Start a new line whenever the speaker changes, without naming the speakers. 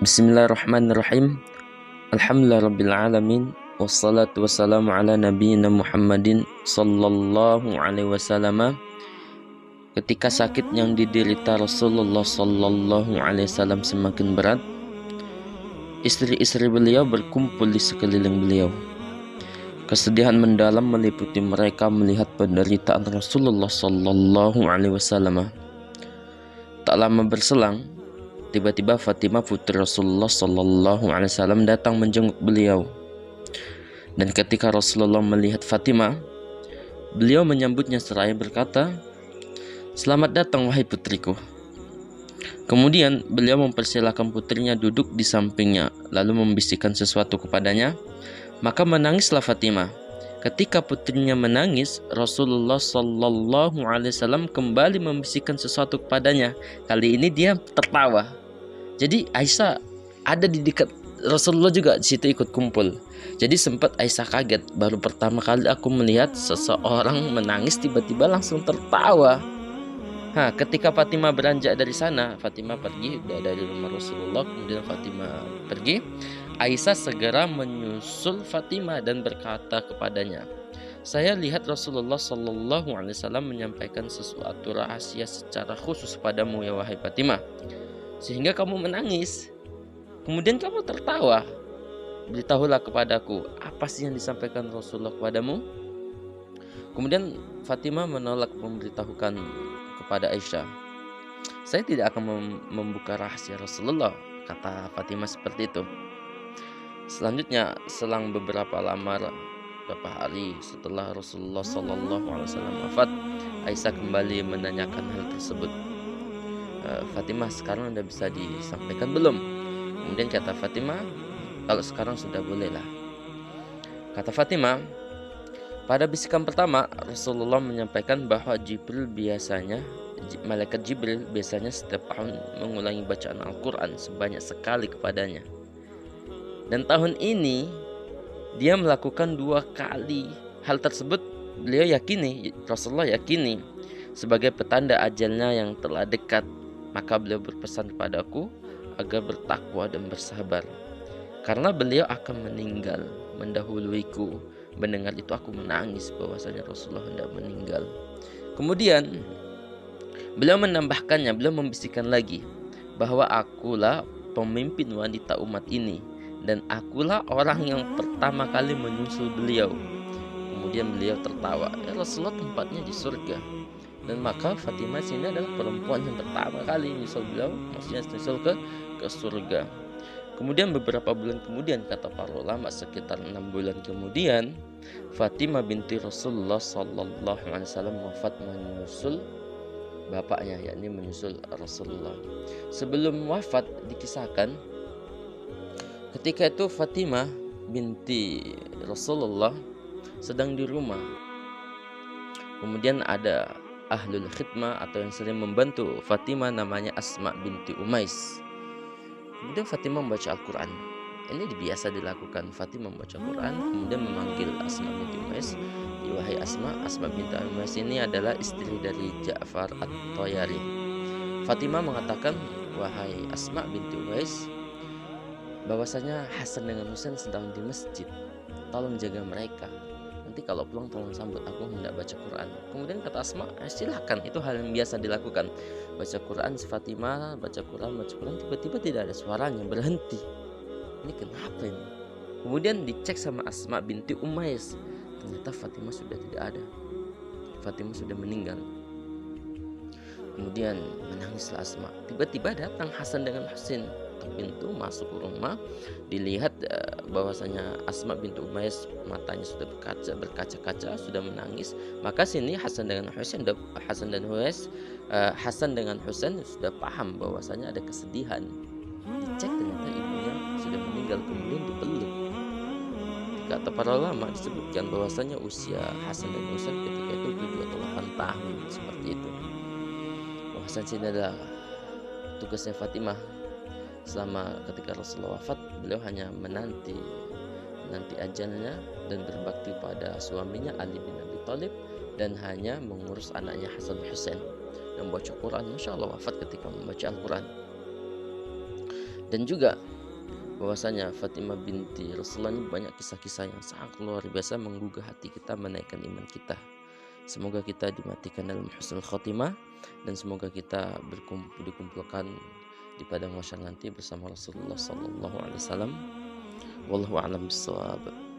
Bismillahirrahmanirrahim. Alhamdulillahirrabbilalamin. Wassalatu wassalamu ala nabiyyina Muhammadin sallallahu alaihi wasallam. Ketika sakit yang diderita Rasulullah sallallahu alaihi wasallam semakin berat, istri-istri beliau berkumpul di sekeliling beliau. Kesedihan mendalam meliputi mereka melihat penderitaan Rasulullah sallallahu alaihi wasallam. Tak lama berselang, tiba-tiba Fatimah putri Rasulullah sallallahu alaihi wasallam datang menjenguk beliau. Dan ketika Rasulullah melihat Fatimah, beliau menyambutnya seraya berkata, "Selamat datang wahai putriku." Kemudian beliau mempersilahkan putrinya duduk di sampingnya, lalu membisikkan sesuatu kepadanya. Maka menangislah Fatimah. Ketika putrinya menangis, Rasulullah sallallahu alaihi wasallam kembali membisikkan sesuatu kepadanya. Kali ini dia tertawa. Jadi Aisyah ada di dekat Rasulullah juga, di situ ikut kumpul. Jadi sempat Aisyah kaget, baru pertama kali aku melihat seseorang menangis tiba-tiba langsung tertawa. Ketika Fatimah beranjak dari sana, Fatimah pergi dari rumah Rasulullah, kemudian Fatimah pergi. Aisyah segera menyusul Fatimah dan berkata kepadanya, "Saya lihat Rasulullah sallallahu alaihi wasallam menyampaikan sesuatu rahasia secara khusus padamu ya wahai Fatimah, sehingga kamu menangis. Kemudian kamu tertawa. Beritahulah kepadaku, apa sih yang disampaikan Rasulullah kepadamu?" Kemudian Fatimah menolak memberitahukan kepada Aisyah. "Saya tidak akan membuka rahasia Rasulullah," kata Fatimah seperti itu. Selanjutnya, selang beberapa hari setelah Rasulullah sallallahu alaihi wasallam wafat, Aisyah kembali menanyakan hal tersebut. "Fatimah, sekarang udah bisa disampaikan belum?" Kemudian kata Fatimah, "Kalau sekarang sudah bolehlah." Kata Fatimah, pada bisikan pertama Rasulullah menyampaikan bahwa malaikat Jibril biasanya setiap tahun mengulangi bacaan Al-Quran sebanyak sekali kepadanya. Dan tahun ini dia melakukan 2 kali. Hal tersebut Rasulullah yakini sebagai petanda ajalnya yang telah dekat. Maka beliau berpesan kepadaku agar bertakwa dan bersabar, karena beliau akan meninggal mendahuluiku. Mendengar itu aku menangis bahwasanya Rasulullah hendak meninggal. Kemudian beliau menambahkannya, beliau membisikkan lagi bahwa akulah pemimpin wanita umat ini dan akulah orang yang pertama kali menyusul beliau. Kemudian beliau tertawa. Rasulullah tempatnya di surga. Dan maka Fatimah sini adalah perempuan yang pertama kali menyusul beliau, maksudnya menyusul ke surga. Kemudian beberapa bulan kemudian, kata para ulama sekitar 6 bulan kemudian, Fatimah binti Rasulullah sallallahu alaihi wasallam wafat menyusul bapaknya, yakni menyusul Rasulullah. Sebelum wafat dikisahkan, ketika itu Fatimah binti Rasulullah sedang di rumah. Kemudian ada ahlul khidmah atau yang sering membantu Fatimah namanya Asma binti Umais. Kemudian Fatimah membaca Al-Quran. Ini biasa dilakukan. Fatimah membaca Al-Quran, kemudian memanggil Asma binti Umais. "Wahai Asma binti Umais ini adalah istri dari Ja'far At-Tayari." Fatimah mengatakan, "Wahai Asma binti Umais, bahwasanya Hasan dengan Husain sedang di masjid. Tolong jaga mereka. Nanti kalau pulang tolong sambut aku, hendak baca Quran." Kemudian kata Asma, "Silakan, itu hal yang biasa dilakukan." Baca Quran, Fatimah baca Quran, tiba-tiba tidak ada suaranya, berhenti. Ini kenapa ini? Kemudian dicek sama Asma binti Umais. Ternyata Fatimah sudah tidak ada. Fatimah sudah meninggal. Kemudian menangislah Asma. Tiba-tiba datang Hasan dengan Husain ke pintu, masuk ke rumah. Dilihat bahwasanya Asma binti Umais matanya sudah berkaca-kaca, sudah menangis. Maka sini Hasan dengan Husain sudah paham bahwasanya ada kesedihan. Dicek ternyata ibunya sudah meninggal, kemudian dipeluk. Kata para ulama disebutkan bahwasanya usia Hasan dan Husain ketika itu 7 atau 8 tahun, seperti itu. Bahwasan sini adalah tugasnya Fatimah selama ketika Rasulullah wafat. Beliau hanya menanti ajalnya dan berbakti pada suaminya Ali bin Abi Thalib, dan hanya mengurus anaknya Hasan Husain dan membaca Quran. Masya Allah, wafat ketika membaca Al-Quran. Dan juga bahwasanya Fatimah binti Rasulullah ini banyak kisah-kisah yang sangat luar biasa menggugah hati kita, menaikkan iman kita. Semoga kita dimatikan dalam husnul khotimah, dan semoga kita dikumpulkan di padang mahsyar nanti bersama Rasulullah sallallahu alaihi wasallam. Wallahu a'lam bishawab.